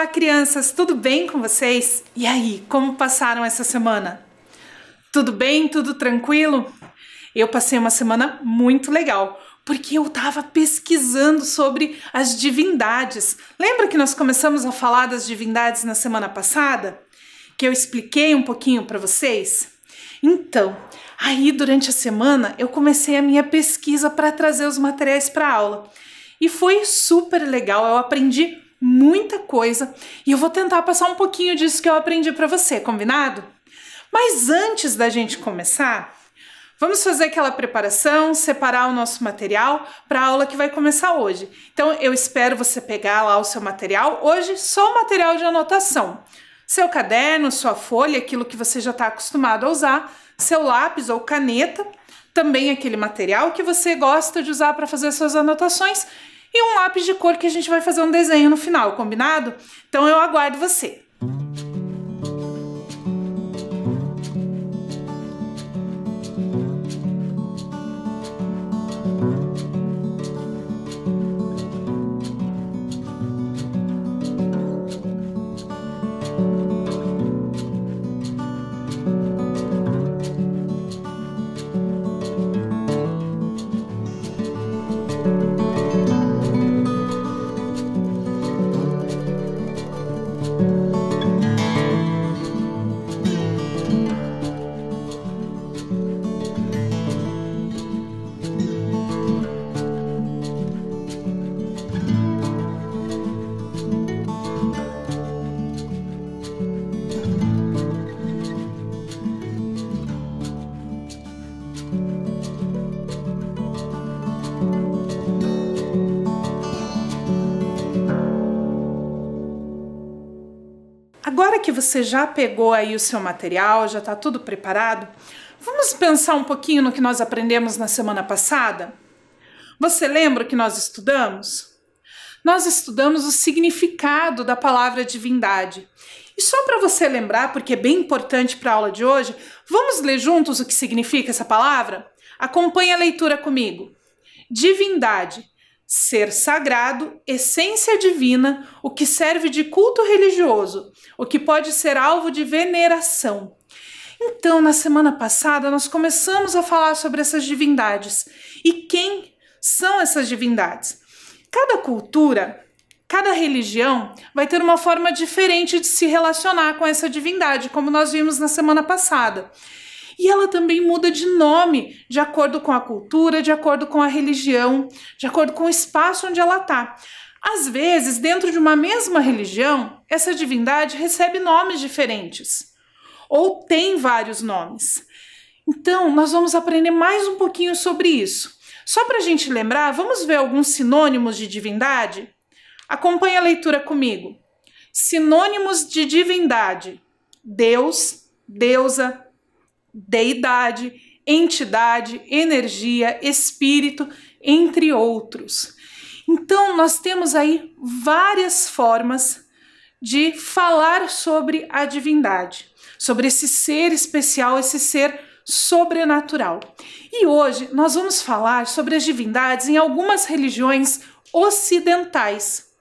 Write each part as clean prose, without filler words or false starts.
Olá, crianças, tudo bem com vocês? E aí, como passaram essa semana? Tudo bem? Tudo tranquilo? Eu passei uma semana muito legal, porque eu estava pesquisando sobre as divindades. Lembra que nós começamos a falar das divindades na semana passada? Que eu expliquei um pouquinho para vocês? Então, aí durante a semana eu comecei a minha pesquisa para trazer os materiais para aula. E foi super legal, eu aprendi muita coisa e eu vou tentar passar um pouquinho disso que eu aprendi para você, combinado? Mas antes da gente começar, vamos fazer aquela preparação, separar o nosso material para a aula que vai começar hoje. Então eu espero você pegar lá o seu material, hoje só o material de anotação. Seu caderno, sua folha, aquilo que você já está acostumado a usar, seu lápis ou caneta, também aquele material que você gosta de usar para fazer suas anotações e um lápis de cor que a gente vai fazer um desenho no final, combinado? Então eu aguardo você. Agora que você já pegou aí o seu material, já está tudo preparado, vamos pensar um pouquinho no que nós aprendemos na semana passada? Você lembra o que nós estudamos? Nós estudamos o significado da palavra divindade. E só para você lembrar, porque é bem importante para a aula de hoje, vamos ler juntos o que significa essa palavra? Acompanhe a leitura comigo. Divindade. Ser sagrado, essência divina, o que serve de culto religioso, o que pode ser alvo de veneração. Então, na semana passada, nós começamos a falar sobre essas divindades. E quem são essas divindades? Cada cultura, cada religião vai ter uma forma diferente de se relacionar com essa divindade, como nós vimos na semana passada. E ela também muda de nome de acordo com a cultura, de acordo com a religião, de acordo com o espaço onde ela está. Às vezes, dentro de uma mesma religião, essa divindade recebe nomes diferentes ou tem vários nomes. Então, nós vamos aprender mais um pouquinho sobre isso. Só para a gente lembrar, vamos ver alguns sinônimos de divindade? Acompanhe a leitura comigo. Sinônimos de divindade: Deus, deusa, deidade, entidade, energia, espírito, entre outros. Então, nós temos aí várias formas de falar sobre a divindade, sobre esse ser especial, esse ser sobrenatural. E hoje nós vamos falar sobre as divindades em algumas religiões ocidentais.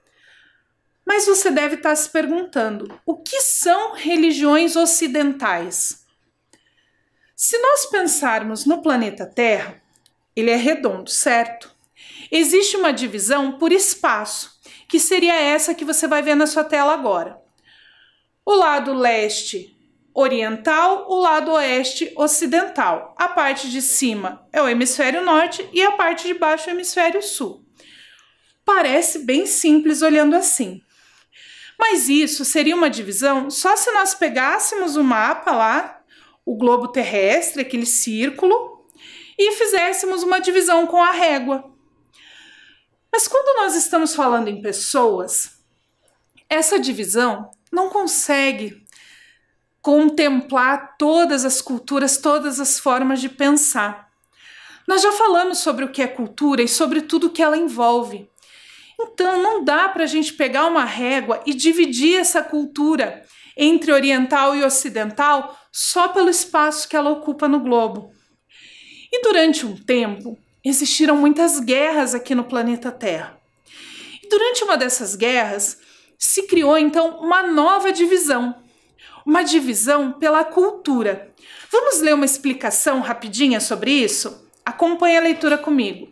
Mas você deve estar se perguntando, o que são religiões ocidentais? Se nós pensarmos no planeta Terra, ele é redondo, certo? Existe uma divisão por espaço, que seria essa que você vai ver na sua tela agora. O lado leste oriental, o lado oeste ocidental. A parte de cima é o hemisfério norte e a parte de baixo é o hemisfério sul. Parece bem simples olhando assim. Mas isso seria uma divisão só se nós pegássemos o mapa lá, o globo terrestre, aquele círculo, e fizéssemos uma divisão com a régua. Mas quando nós estamos falando em pessoas, essa divisão não consegue contemplar todas as culturas, todas as formas de pensar. Nós já falamos sobre o que é cultura e sobre tudo que ela envolve. Então não dá para a gente pegar uma régua e dividir essa cultura entre oriental e ocidental só pelo espaço que ela ocupa no globo. E durante um tempo, existiram muitas guerras aqui no planeta Terra. E durante uma dessas guerras, se criou então uma nova divisão, uma divisão pela cultura. Vamos ler uma explicação rapidinha sobre isso? Acompanhe a leitura comigo.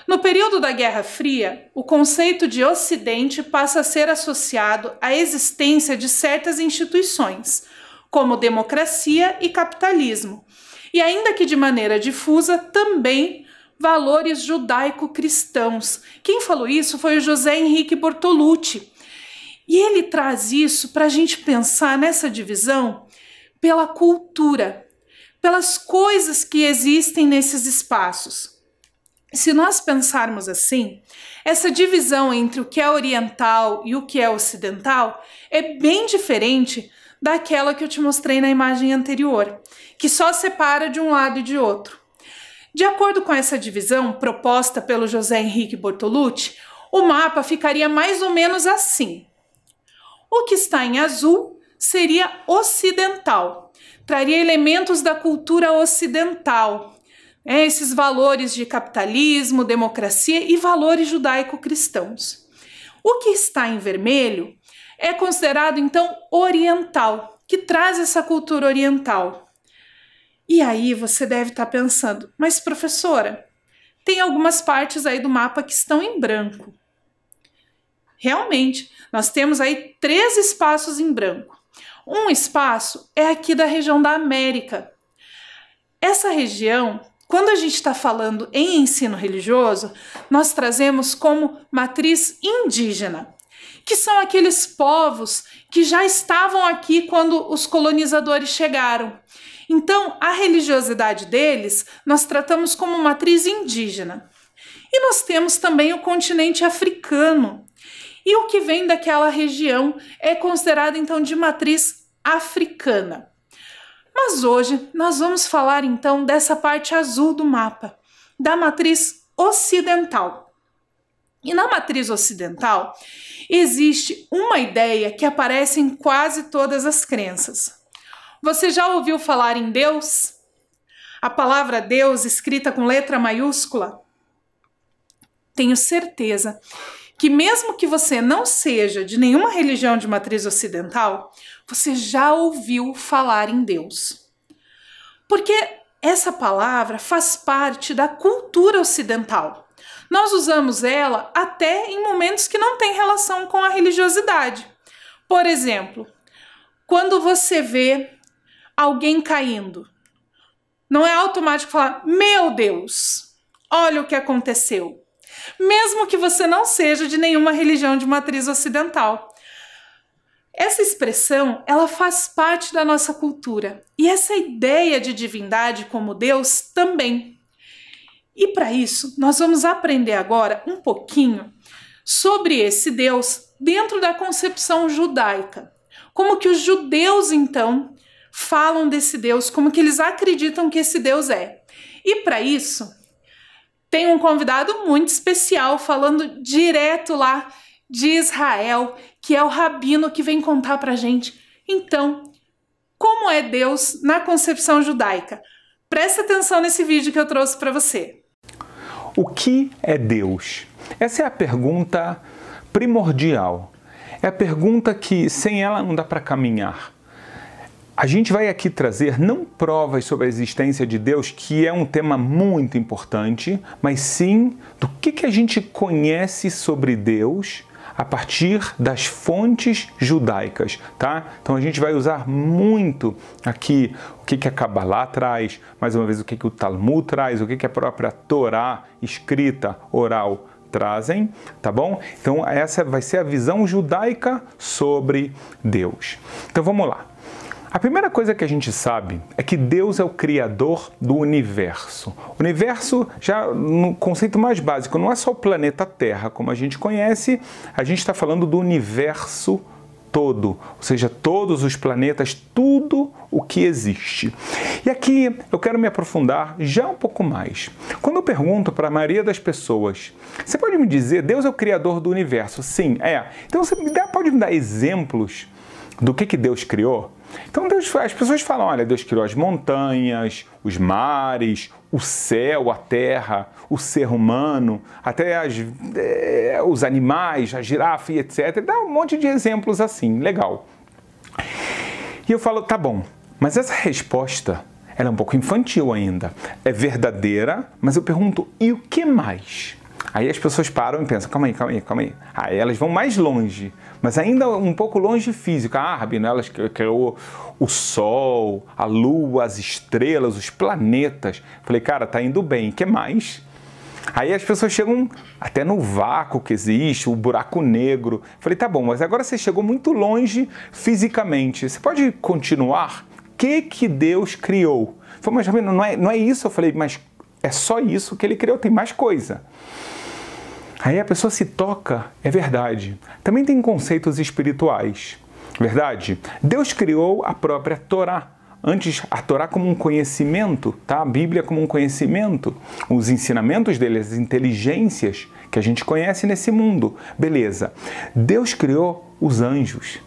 No período da Guerra Fria, o conceito de Ocidente passa a ser associado à existência de certas instituições, como democracia e capitalismo, e ainda que de maneira difusa, também valores judaico-cristãos. Quem falou isso foi o José Henrique Bortolucci, e ele traz isso para a gente pensar nessa divisão pela cultura, pelas coisas que existem nesses espaços. Se nós pensarmos assim, essa divisão entre o que é oriental e o que é ocidental é bem diferente daquela que eu te mostrei na imagem anterior, que só separa de um lado e de outro. De acordo com essa divisão proposta pelo José Henrique Bortolucci, o mapa ficaria mais ou menos assim. O que está em azul seria ocidental, traria elementos da cultura ocidental, esses valores de capitalismo, democracia e valores judaico-cristãos. O que está em vermelho é considerado então oriental, que traz essa cultura oriental. E aí você deve estar pensando, mas professora, tem algumas partes aí do mapa que estão em branco. Realmente, nós temos aí 3 espaços em branco. Um espaço é aqui da região da América. Essa região, quando a gente está falando em ensino religioso, nós trazemos como matriz indígena, que são aqueles povos que já estavam aqui quando os colonizadores chegaram. Então, a religiosidade deles nós tratamos como matriz indígena. E nós temos também o continente africano. E o que vem daquela região é considerado então de matriz africana. Mas hoje nós vamos falar então dessa parte azul do mapa, da matriz ocidental. E na matriz ocidental existe uma ideia que aparece em quase todas as crenças. Você já ouviu falar em Deus? A palavra Deus escrita com letra maiúscula? Tenho certeza que mesmo que você não seja de nenhuma religião de matriz ocidental, você já ouviu falar em Deus. Porque essa palavra faz parte da cultura ocidental. Nós usamos ela até em momentos que não tem relação com a religiosidade. Por exemplo, quando você vê alguém caindo, não é automático falar, meu Deus, olha o que aconteceu. Mesmo que você não seja de nenhuma religião de matriz ocidental. Essa expressão, ela faz parte da nossa cultura. E essa ideia de divindade como Deus também. E para isso, nós vamos aprender agora um pouquinho sobre esse Deus dentro da concepção judaica. Como que os judeus, então, falam desse Deus, como que eles acreditam que esse Deus é. E para isso, tem um convidado muito especial falando direto lá de Israel, que é o rabino que vem contar pra gente. Então, como é Deus na concepção judaica? Presta atenção nesse vídeo que eu trouxe para você. O que é Deus? Essa é a pergunta primordial. É a pergunta que sem ela não dá para caminhar. A gente vai aqui trazer não provas sobre a existência de Deus, que é um tema muito importante, mas sim do que a gente conhece sobre Deus a partir das fontes judaicas, tá? Então a gente vai usar muito aqui o que a Kabbalah traz, mais uma vez o que o Talmud traz, o que a própria Torá escrita, oral, trazem, tá bom? Então essa vai ser a visão judaica sobre Deus. Então vamos lá. A primeira coisa que a gente sabe é que Deus é o criador do universo. O universo, já no conceito mais básico, não é só o planeta Terra, como a gente conhece, a gente está falando do universo todo, ou seja, todos os planetas, tudo o que existe. E aqui eu quero me aprofundar já um pouco mais. Quando eu pergunto para a maioria das pessoas, você pode me dizer, Deus é o criador do universo? Sim, é. Então você pode me dar exemplos do que Deus criou? Então as pessoas falam, olha, Deus criou as montanhas, os mares, o céu, a terra, o ser humano, até os animais, a girafa e etc. Dá um monte de exemplos assim, legal. E eu falo, tá bom, mas essa resposta, ela é um pouco infantil ainda. É verdadeira, mas eu pergunto, e o que mais? Aí as pessoas param e pensam, calma aí. Aí elas vão mais longe, mas ainda um pouco longe físico. Rabino, elas criou o Sol, a Lua, as estrelas, os planetas. Falei, cara, tá indo bem, o que mais? Aí as pessoas chegam até no vácuo que existe, o buraco negro. Falei, tá bom, mas agora você chegou muito longe fisicamente. Você pode continuar? O que Deus criou? Falei, mas Rabino, não é isso? Eu falei, mas é só isso que ele criou, tem mais coisa. Aí a pessoa se toca, é verdade. Também tem conceitos espirituais, verdade? Deus criou a própria Torá. Antes, a Torá como um conhecimento, tá? A Bíblia como um conhecimento. Os ensinamentos dele, as inteligências que a gente conhece nesse mundo. Beleza. Deus criou os anjos.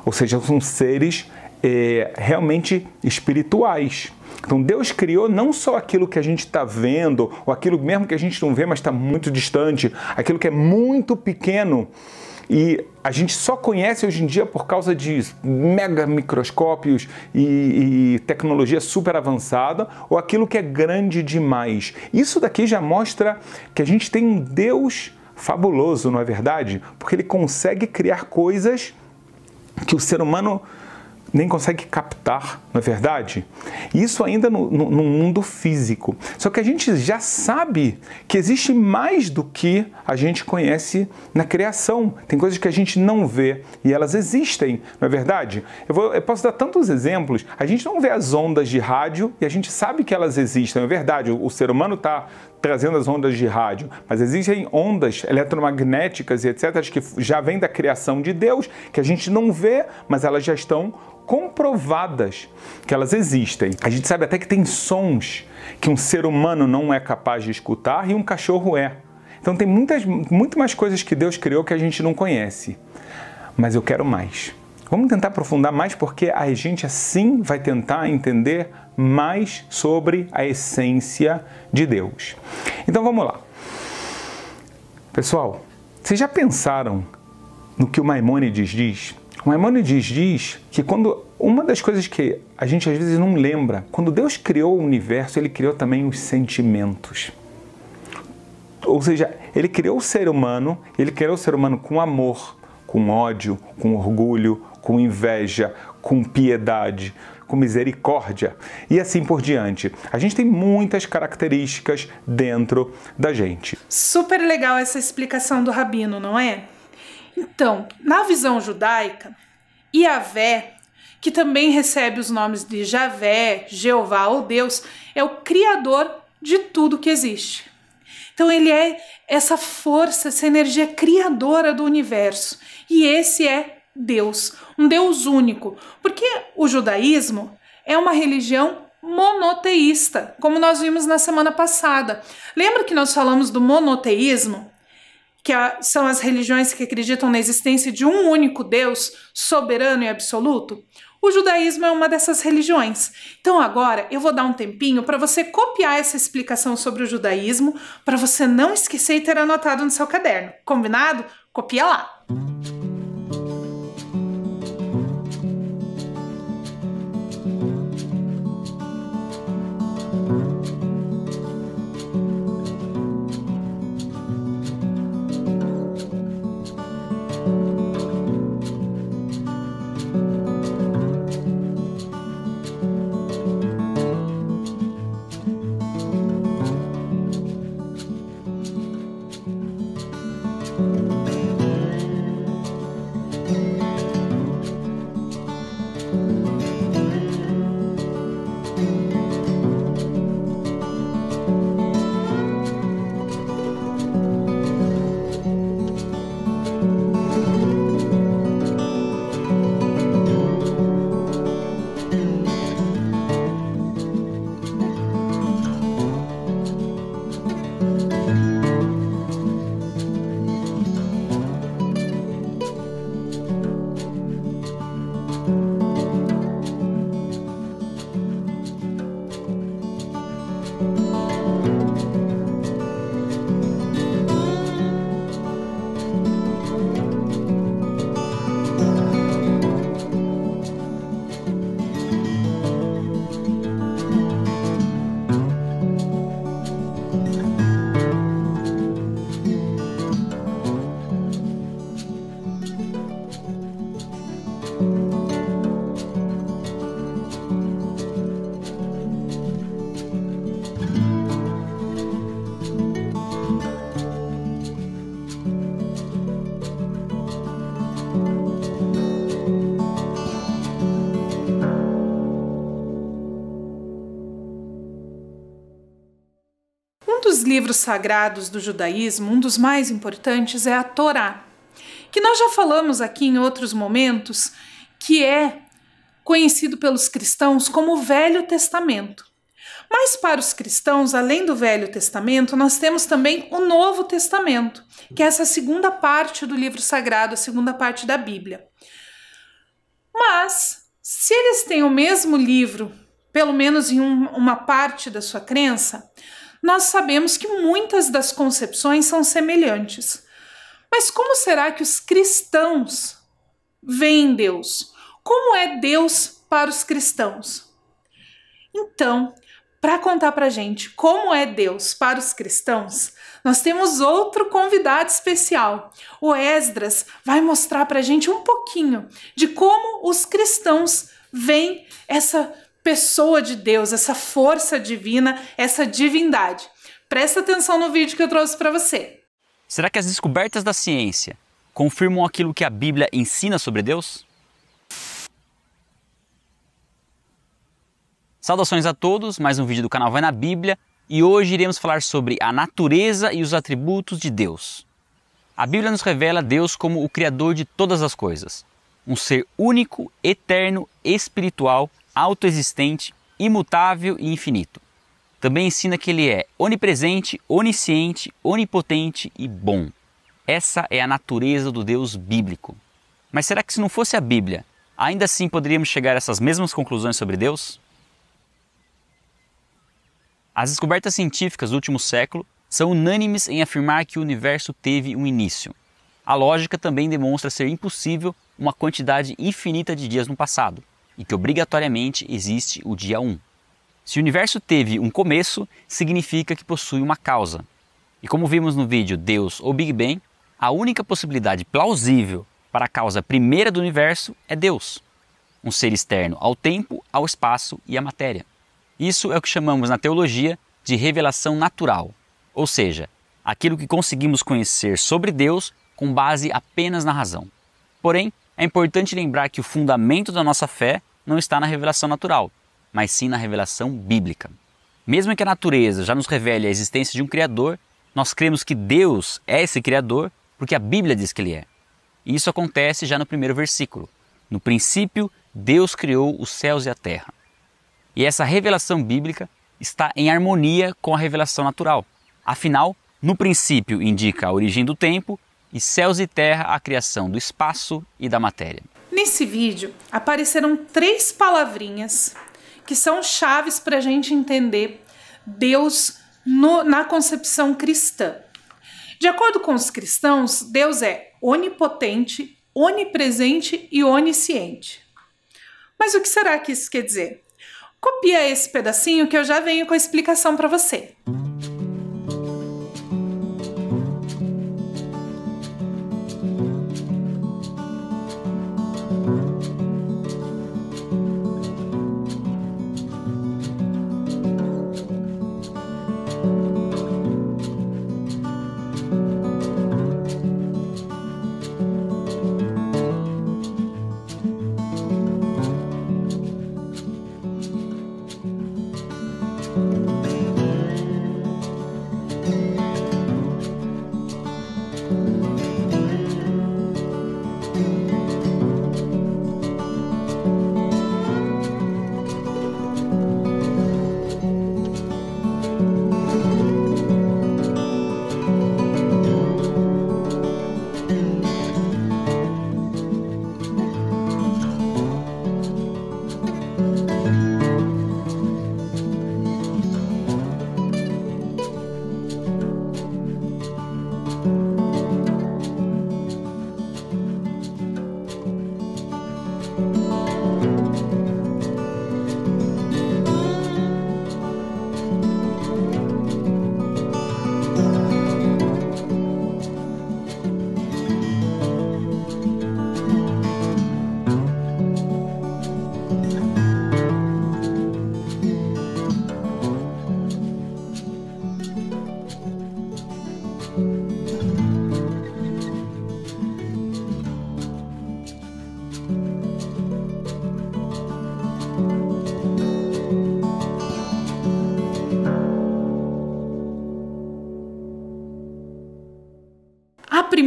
Ou seja, são seres realmente espirituais. Então Deus criou não só aquilo que a gente está vendo, ou aquilo mesmo que a gente não vê, mas está muito distante, aquilo que é muito pequeno e a gente só conhece hoje em dia por causa de mega microscópios e tecnologia super avançada, ou aquilo que é grande demais. Isso daqui já mostra que a gente tem um Deus fabuloso, não é verdade? Porque ele consegue criar coisas que o ser humano nem consegue captar, não é verdade? Isso ainda no mundo físico. Só que a gente já sabe que existe mais do que a gente conhece na criação. Tem coisas que a gente não vê e elas existem, não é verdade? Eu posso dar tantos exemplos. A gente não vê as ondas de rádio e a gente sabe que elas existem, não é verdade? O ser humano está trazendo as ondas de rádio, mas existem ondas eletromagnéticas e etc. que já vêm da criação de Deus, que a gente não vê, mas elas já estão comprovadas que elas existem. A gente sabe até que tem sons que um ser humano não é capaz de escutar e um cachorro é. Então tem muito mais coisas que Deus criou que a gente não conhece. Mas eu quero mais. Vamos tentar aprofundar mais porque a gente assim vai tentar entender mais sobre a essência de Deus. Então vamos lá. Pessoal, vocês já pensaram no que o Maimônides diz? O Maimônides diz que uma das coisas que a gente às vezes não lembra, quando Deus criou o universo, ele criou também os sentimentos. Ou seja, ele criou o ser humano com amor, com ódio, com orgulho, com inveja, com piedade, com misericórdia e assim por diante. A gente tem muitas características dentro da gente. Super legal essa explicação do Rabino, não é? Então, na visão judaica, Yahvé, que também recebe os nomes de Javé, Jeová ou Deus, é o criador de tudo que existe. Então ele é essa força, essa energia criadora do universo. E esse é Deus, um Deus único. Porque o judaísmo é uma religião monoteísta, como nós vimos na semana passada. Lembra que nós falamos do monoteísmo? Que são as religiões que acreditam na existência de um único Deus, soberano e absoluto? O judaísmo é uma dessas religiões. Então agora eu vou dar um tempinho para você copiar essa explicação sobre o judaísmo, para você não esquecer e ter anotado no seu caderno. Combinado? Copia lá! Um dos livros sagrados do judaísmo, um dos mais importantes, é a Torá, que nós já falamos aqui em outros momentos, que é conhecido pelos cristãos como o Velho Testamento. Mas para os cristãos, além do Velho Testamento, nós temos também o Novo Testamento, que é essa segunda parte do livro sagrado, a segunda parte da Bíblia. Mas, se eles têm o mesmo livro, pelo menos em uma parte da sua crença, nós sabemos que muitas das concepções são semelhantes. Mas como será que os cristãos veem Deus? Como é Deus para os cristãos? Então, para contar para a gente como é Deus para os cristãos, nós temos outro convidado especial. O Esdras vai mostrar para a gente um pouquinho de como os cristãos veem essa pessoa de Deus, essa força divina, essa divindade. Presta atenção no vídeo que eu trouxe para você. Será que as descobertas da ciência confirmam aquilo que a Bíblia ensina sobre Deus? Saudações a todos, mais um vídeo do canal Vai na Bíblia e hoje iremos falar sobre a natureza e os atributos de Deus. A Bíblia nos revela Deus como o Criador de todas as coisas, um ser único, eterno, espiritual, autoexistente, imutável e infinito. Também ensina que Ele é onipresente, onisciente, onipotente e bom. Essa é a natureza do Deus bíblico. Mas será que se não fosse a Bíblia, ainda assim poderíamos chegar a essas mesmas conclusões sobre Deus? As descobertas científicas do último século são unânimes em afirmar que o universo teve um início. A lógica também demonstra ser impossível uma quantidade infinita de dias no passado, e que obrigatoriamente existe o dia 1. Se o universo teve um começo, significa que possui uma causa. E como vimos no vídeo Deus ou Big Bang, a única possibilidade plausível para a causa primeira do universo é Deus, um ser externo ao tempo, ao espaço e à matéria. Isso é o que chamamos na teologia de revelação natural, ou seja, aquilo que conseguimos conhecer sobre Deus com base apenas na razão. Porém, é importante lembrar que o fundamento da nossa fé não está na revelação natural, mas sim na revelação bíblica. Mesmo que a natureza já nos revele a existência de um Criador, nós cremos que Deus é esse Criador porque a Bíblia diz que Ele é. E isso acontece já no primeiro versículo. No princípio, Deus criou os céus e a terra. E essa revelação bíblica está em harmonia com a revelação natural. Afinal, no princípio indica a origem do tempo e céus e terra a criação do espaço e da matéria. Nesse vídeo apareceram 3 palavrinhas que são chaves para a gente entender Deus na concepção cristã. De acordo com os cristãos, Deus é onipotente, onipresente e onisciente. Mas o que será que isso quer dizer? Copia esse pedacinho que eu já venho com a explicação para você.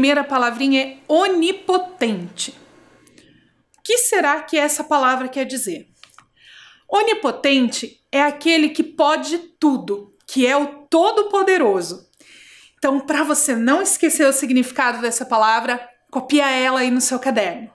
primeira palavrinha é onipotente. O que será que essa palavra quer dizer? Onipotente é aquele que pode tudo, que é o Todo-Poderoso. Então, para você não esquecer o significado dessa palavra, copia ela aí no seu caderno.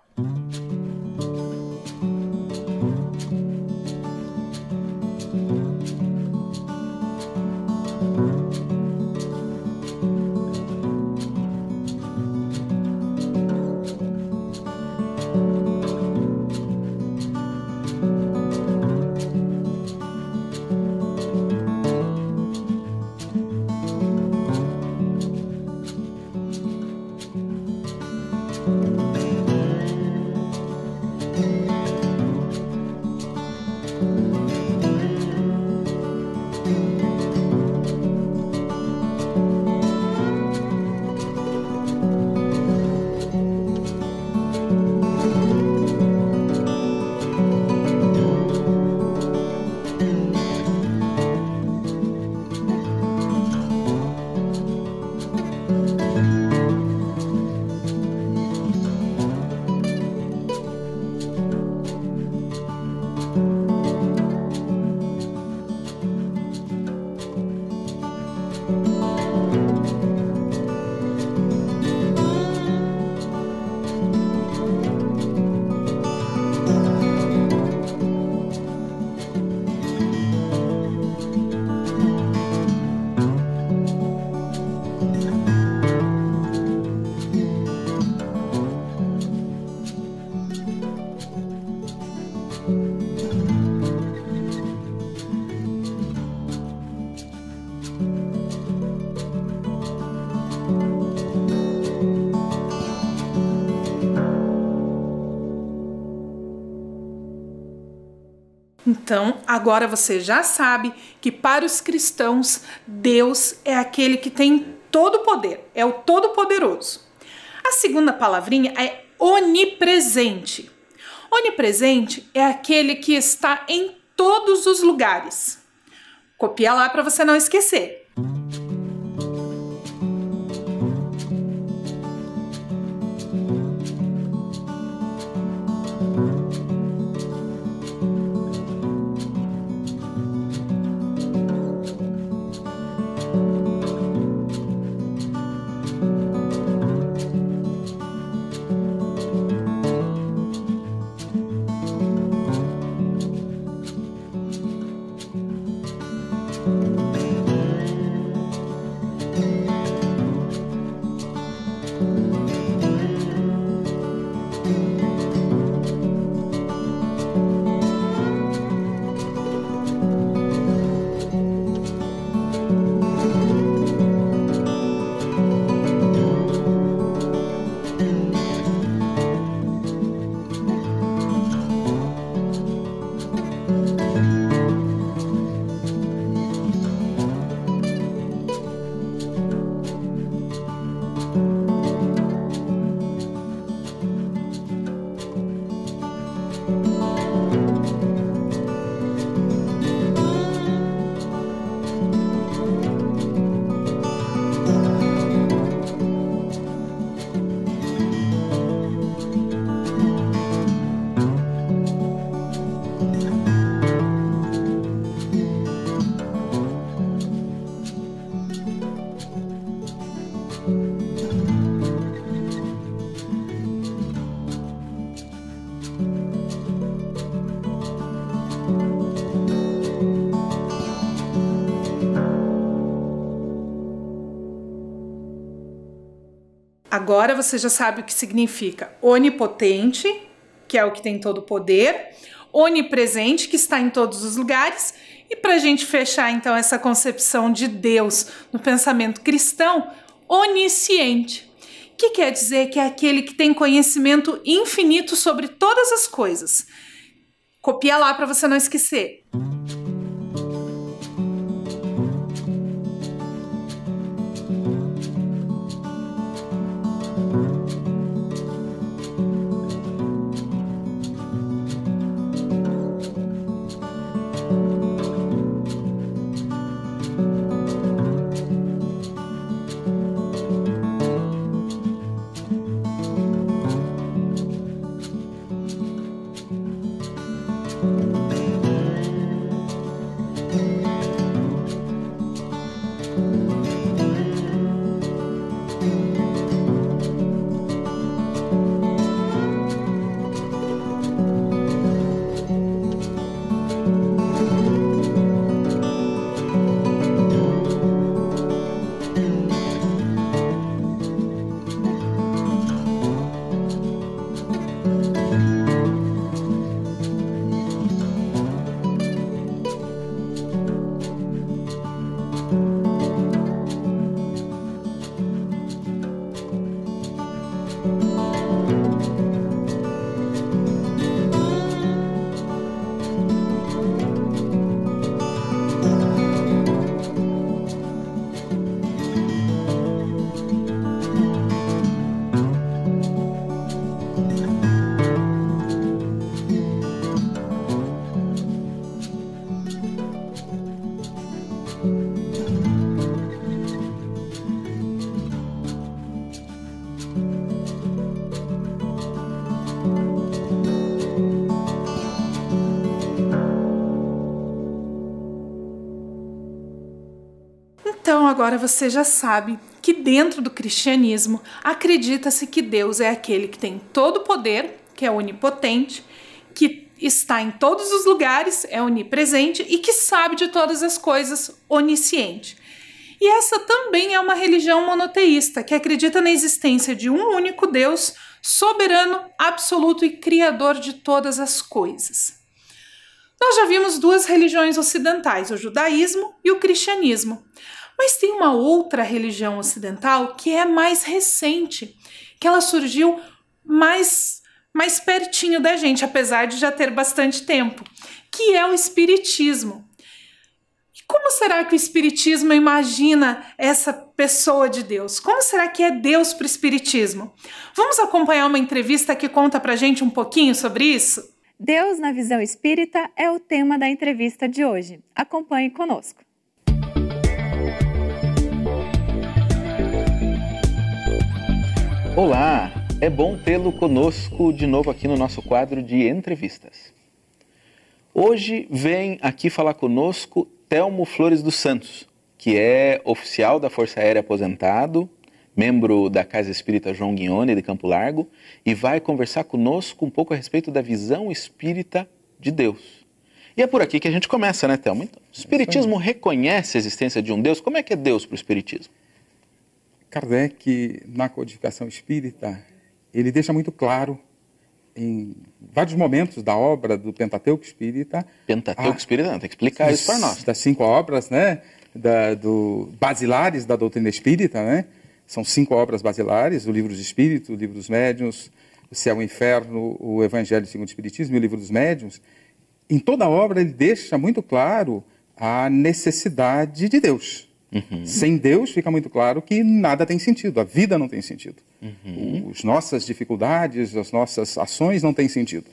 Então, agora você já sabe que para os cristãos, Deus é aquele que tem todo o poder, é o Todo-Poderoso. A segunda palavrinha é onipresente. Onipresente é aquele que está em todos os lugares. Copia lá para você não esquecer. Agora você já sabe o que significa onipotente, que é o que tem todo o poder, onipresente, que está em todos os lugares, e para a gente fechar então essa concepção de Deus no pensamento cristão, onisciente, que quer dizer que é aquele que tem conhecimento infinito sobre todas as coisas. Copia lá para você não esquecer. Então agora você já sabe que dentro do cristianismo acredita-se que Deus é aquele que tem todo o poder, que é onipotente, que está em todos os lugares, é onipresente e que sabe de todas as coisas, onisciente. E essa também é uma religião monoteísta, que acredita na existência de um único Deus, soberano, absoluto e criador de todas as coisas. Nós já vimos duas religiões ocidentais, o judaísmo e o cristianismo. Mas tem uma outra religião ocidental que é mais recente, que ela surgiu mais pertinho da gente, apesar de já ter bastante tempo, que é o espiritismo. E como será que o espiritismo imagina essa pessoa de Deus? Como será que é Deus para o espiritismo? Vamos acompanhar uma entrevista que conta pra gente um pouquinho sobre isso? Deus na visão espírita é o tema da entrevista de hoje. Acompanhe conosco. Olá, é bom tê-lo conosco de novo aqui no nosso quadro de entrevistas. Hoje vem aqui falar conosco Telmo Flores dos Santos, que é oficial da Força Aérea aposentado, membro da Casa Espírita João Guione de Campo Largo, e vai conversar conosco um pouco a respeito da visão espírita de Deus. E é por aqui que a gente começa, né, Telmo? Então, o Espiritismo reconhece a existência de um Deus? Como é que é Deus para o Espiritismo? Kardec, na codificação espírita, ele deixa muito claro, em vários momentos da obra do Pentateuco Espírita... Pentateuco Espírita, não, tem que explicar isso para nós. Das 5 obras, né, basilares da doutrina espírita, né? São 5 obras basilares, o Livro dos Espíritos, o Livro dos Médiuns, o Céu e o Inferno, o Evangelho segundo o Espiritismo e o Livro dos Médiuns. Em toda a obra ele deixa muito claro a necessidade de Deus. Uhum. Sem Deus fica muito claro que nada tem sentido, a vida não tem sentido. Uhum. As nossas dificuldades, as nossas ações não têm sentido.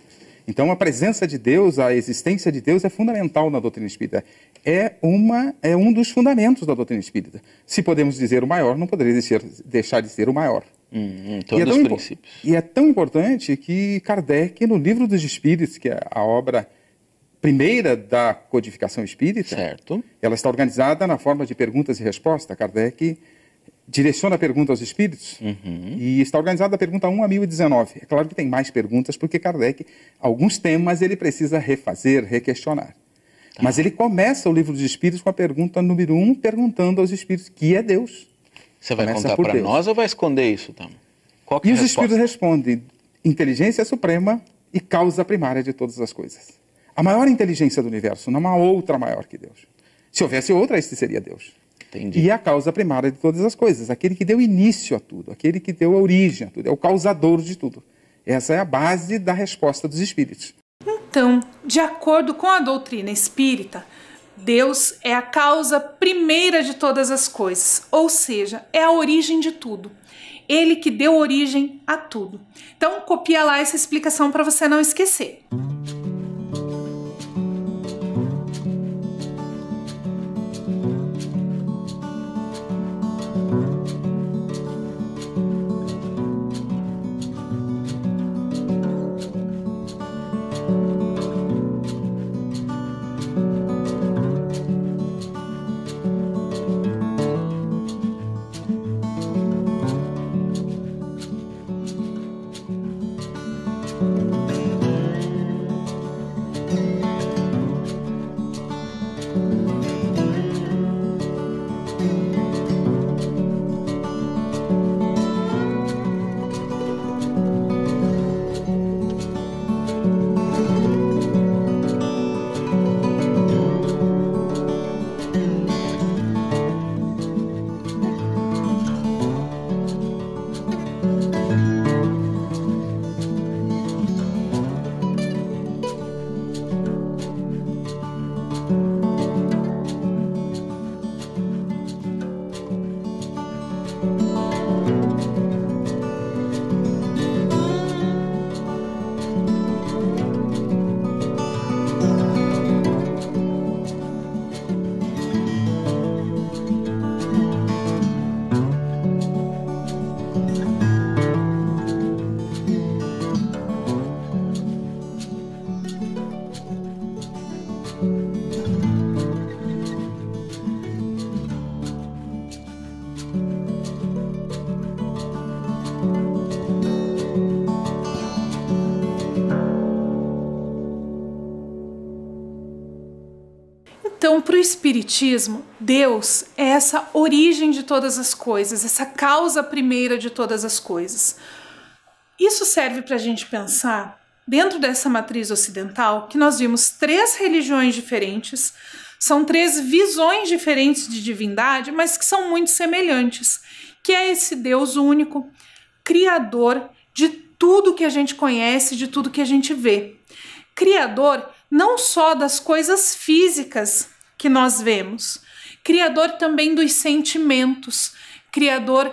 Então a presença de Deus, a existência de Deus é fundamental na doutrina espírita. É um dos fundamentos da doutrina espírita. Se podemos dizer o maior, não poderia deixar de ser o maior. Todos os princípios. E é tão importante que Kardec, no Livro dos Espíritos, que é a obra primeira da codificação espírita, certo, ela está organizada na forma de perguntas e respostas. Kardec direciona a pergunta aos espíritos e está organizada da pergunta 1 a 1019. É claro que tem mais perguntas, porque Kardec, alguns temas ele precisa refazer, requestionar. Tá. Mas ele começa o Livro dos Espíritos com a pergunta número 1, perguntando aos espíritos que é Deus. Você vai contar para nós ou vai esconder isso, Tam? Qual que é a resposta? Os espíritos respondem: inteligência suprema e causa primária de todas as coisas. A maior inteligência do universo, não há outra maior que Deus. Se houvesse outra, este seria Deus. Entendi. E a causa primária de todas as coisas, aquele que deu início a tudo, aquele que deu a origem a tudo, é o causador de tudo. Essa é a base da resposta dos espíritos. Então, de acordo com a doutrina espírita, Deus é a causa primeira de todas as coisas, ou seja, é a origem de tudo. Ele que deu origem a tudo. Então, copia lá essa explicação para você não esquecer. Então, para o Espiritismo, Deus é essa origem de todas as coisas, essa causa primeira de todas as coisas. Isso serve para a gente pensar, dentro dessa matriz ocidental, que nós vimos 3 religiões diferentes, são 3 visões diferentes de divindade, mas que são muito semelhantes, que é esse Deus único, criador de tudo que a gente conhece, de tudo que a gente vê. Criador não só das coisas físicas que nós vemos, criador também dos sentimentos, criador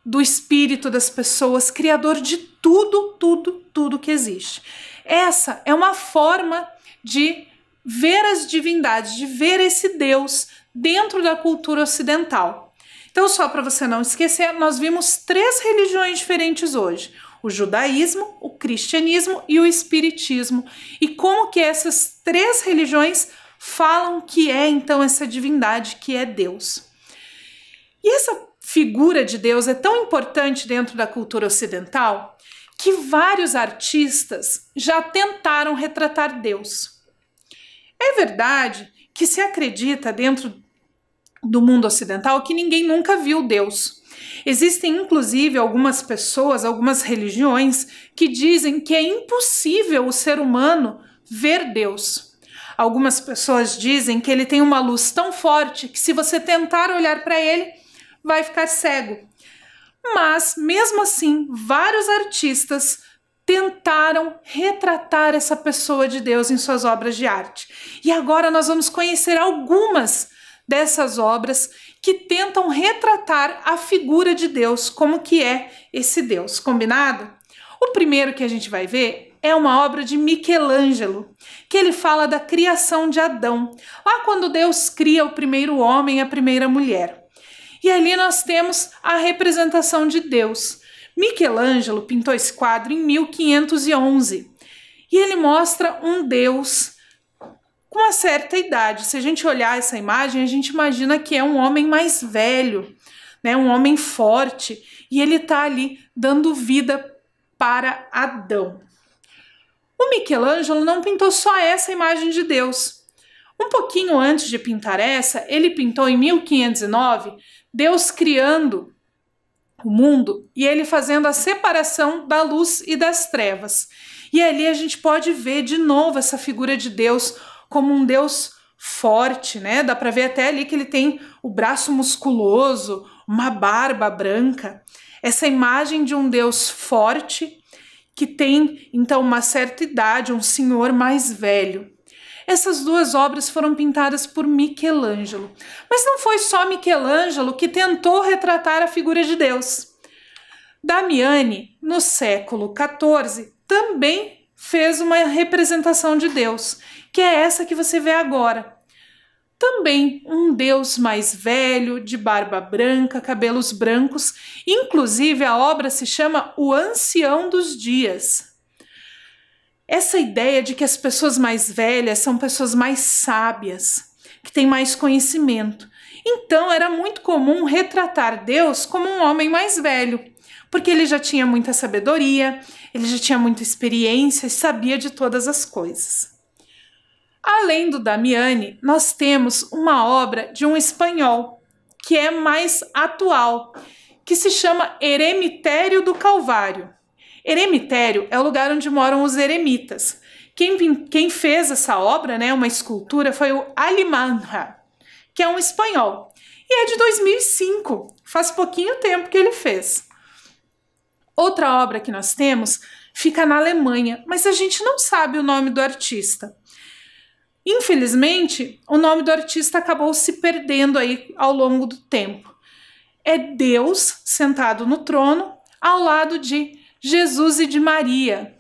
do espírito das pessoas, criador de tudo que existe. Essa é uma forma de ver as divindades, de ver esse Deus dentro da cultura ocidental. Então, só para você não esquecer, nós vimos 3 religiões diferentes hoje: o judaísmo, o cristianismo e o espiritismo. E como que essas 3 religiões falam que é então essa divindade que é Deus. E essa figura de Deus é tão importante dentro da cultura ocidental que vários artistas já tentaram retratar Deus. É verdade que se acredita dentro do mundo ocidental que ninguém nunca viu Deus. Existem inclusive algumas pessoas, algumas religiões que dizem que é impossível o ser humano ver Deus. Algumas pessoas dizem que ele tem uma luz tão forte que se você tentar olhar para ele, vai ficar cego. Mas, mesmo assim, vários artistas tentaram retratar essa pessoa de Deus em suas obras de arte. E agora nós vamos conhecer algumas dessas obras que tentam retratar a figura de Deus, como que é esse Deus, combinado? O primeiro que a gente vai ver é uma obra de Michelangelo, que ele fala da criação de Adão, lá quando Deus cria o primeiro homem e a primeira mulher. E ali nós temos a representação de Deus. Michelangelo pintou esse quadro em 1511 e ele mostra um Deus com uma certa idade. Se a gente olhar essa imagem, a gente imagina que é um homem mais velho, né? Um homem forte, e ele está ali dando vida para Adão. O Michelangelo não pintou só essa imagem de Deus. Um pouquinho antes de pintar essa, ele pintou em 1509 Deus criando o mundo e ele fazendo a separação da luz e das trevas. E ali a gente pode ver de novo essa figura de Deus como um Deus forte, né? Dá para ver até ali que ele tem o braço musculoso, uma barba branca. Essa imagem de um Deus forte que tem, então, uma certa idade, um senhor mais velho. Essas 2 obras foram pintadas por Michelangelo. Mas não foi só Michelangelo que tentou retratar a figura de Deus. Damiani, no século XIV, também fez uma representação de Deus, que é essa que você vê agora. Também um Deus mais velho, de barba branca, cabelos brancos. Inclusive, a obra se chama O Ancião dos Dias. Essa ideia de que as pessoas mais velhas são pessoas mais sábias, que têm mais conhecimento. Então, era muito comum retratar Deus como um homem mais velho, porque ele já tinha muita sabedoria, ele já tinha muita experiência e sabia de todas as coisas. Além do Damiani, nós temos uma obra de um espanhol, que é mais atual, que se chama Eremitério do Calvário. Eremitério é o lugar onde moram os eremitas. Quem fez essa obra, né, uma escultura, foi o Alimanha, que é um espanhol. E é de 2005, faz pouquinho tempo que ele fez. Outra obra que nós temos fica na Alemanha, mas a gente não sabe o nome do artista. Infelizmente, o nome do artista acabou se perdendo aí ao longo do tempo. É Deus sentado no trono, ao lado de Jesus e de Maria.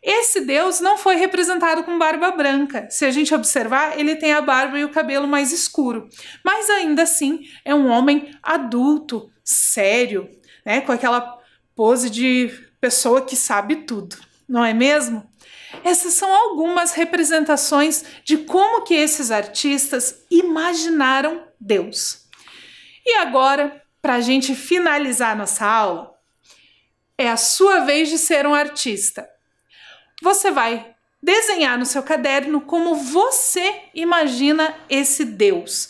Esse Deus não foi representado com barba branca. Se a gente observar, ele tem a barba e o cabelo mais escuro. Mas ainda assim, é um homem adulto, sério, né? Com aquela pose de pessoa que sabe tudo, não é mesmo? Essas são algumas representações de como que esses artistas imaginaram Deus. E agora, para a gente finalizar nossa aula, é a sua vez de ser um artista. Você vai desenhar no seu caderno como você imagina esse Deus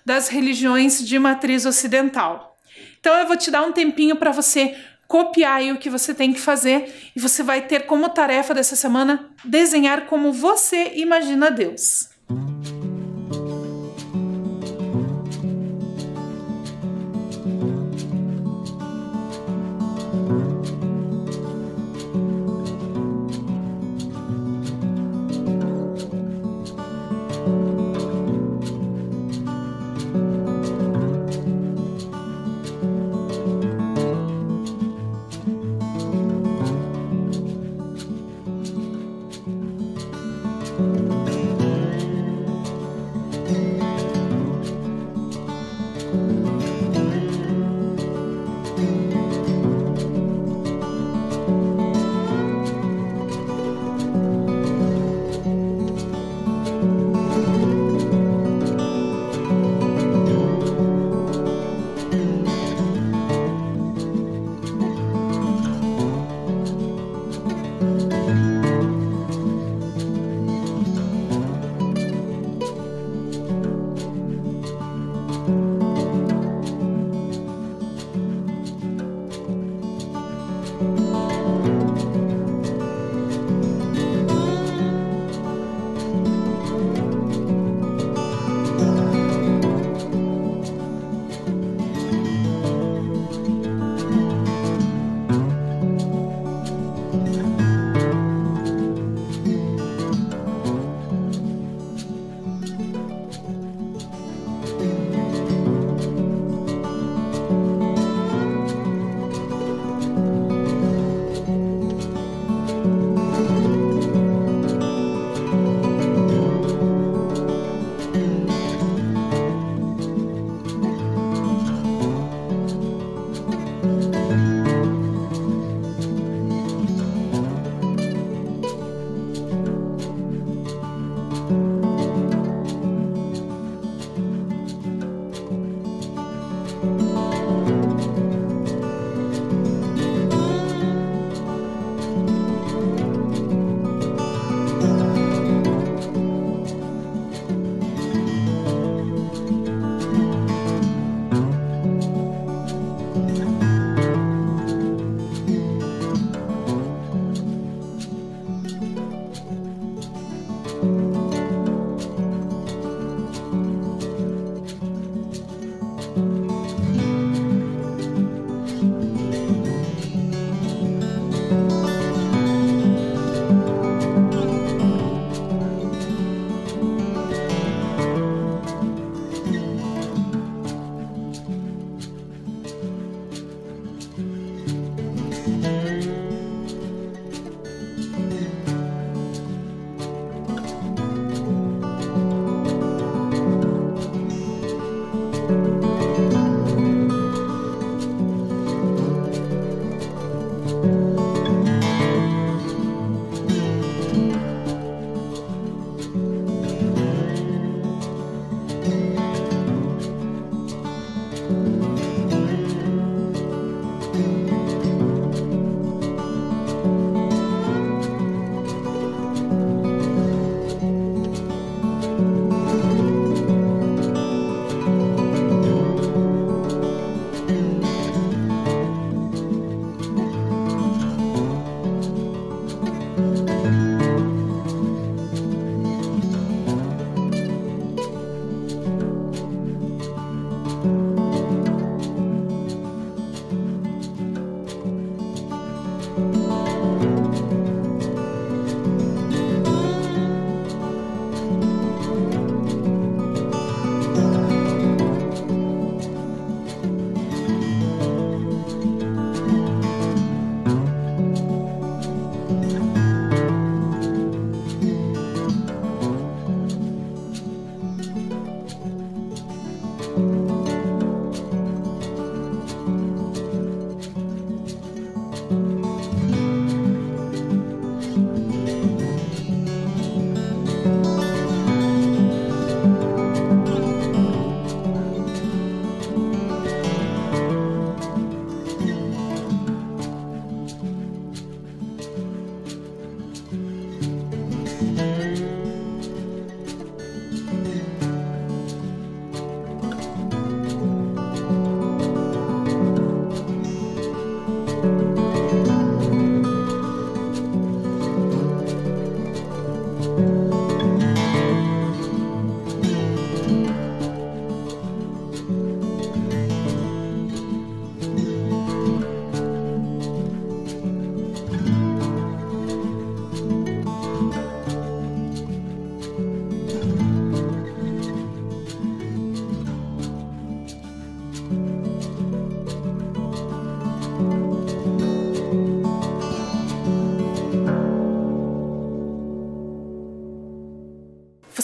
das religiões de matriz ocidental. Então eu vou te dar um tempinho para você copiar aí o que você tem que fazer e você vai ter como tarefa dessa semana desenhar como você imagina Deus.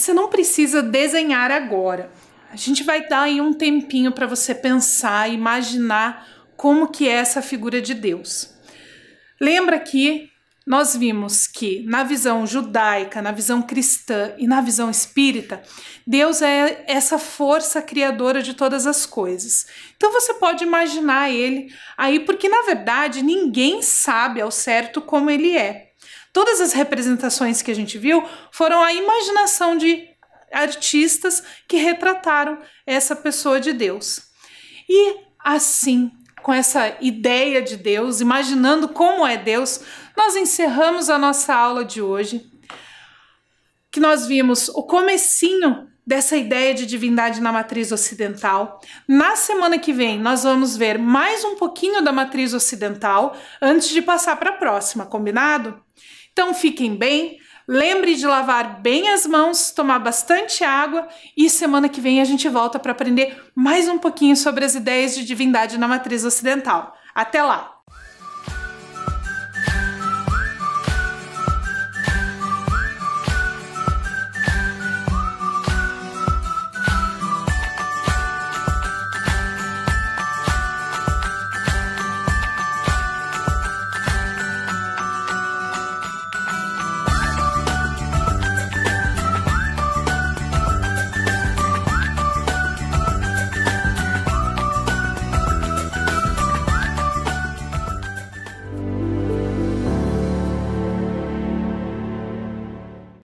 Você não precisa desenhar agora. A gente vai dar aí um tempinho para você pensar e imaginar como que é essa figura de Deus. Lembra que nós vimos que na visão judaica, na visão cristã e na visão espírita, Deus é essa força criadora de todas as coisas. Então você pode imaginar ele aí, porque na verdade ninguém sabe ao certo como ele é. Todas as representações que a gente viu foram a imaginação de artistas que retrataram essa pessoa de Deus. E assim, com essa ideia de Deus, imaginando como é Deus, nós encerramos a nossa aula de hoje, que nós vimos o comecinho dessa ideia de divindade na matriz ocidental. Na semana que vem, nós vamos ver mais um pouquinho da matriz ocidental antes de passar para a próxima, combinado? Então fiquem bem, lembre de lavar bem as mãos, tomar bastante água e semana que vem a gente volta para aprender mais um pouquinho sobre as ideias de divindade na matriz ocidental. Até lá!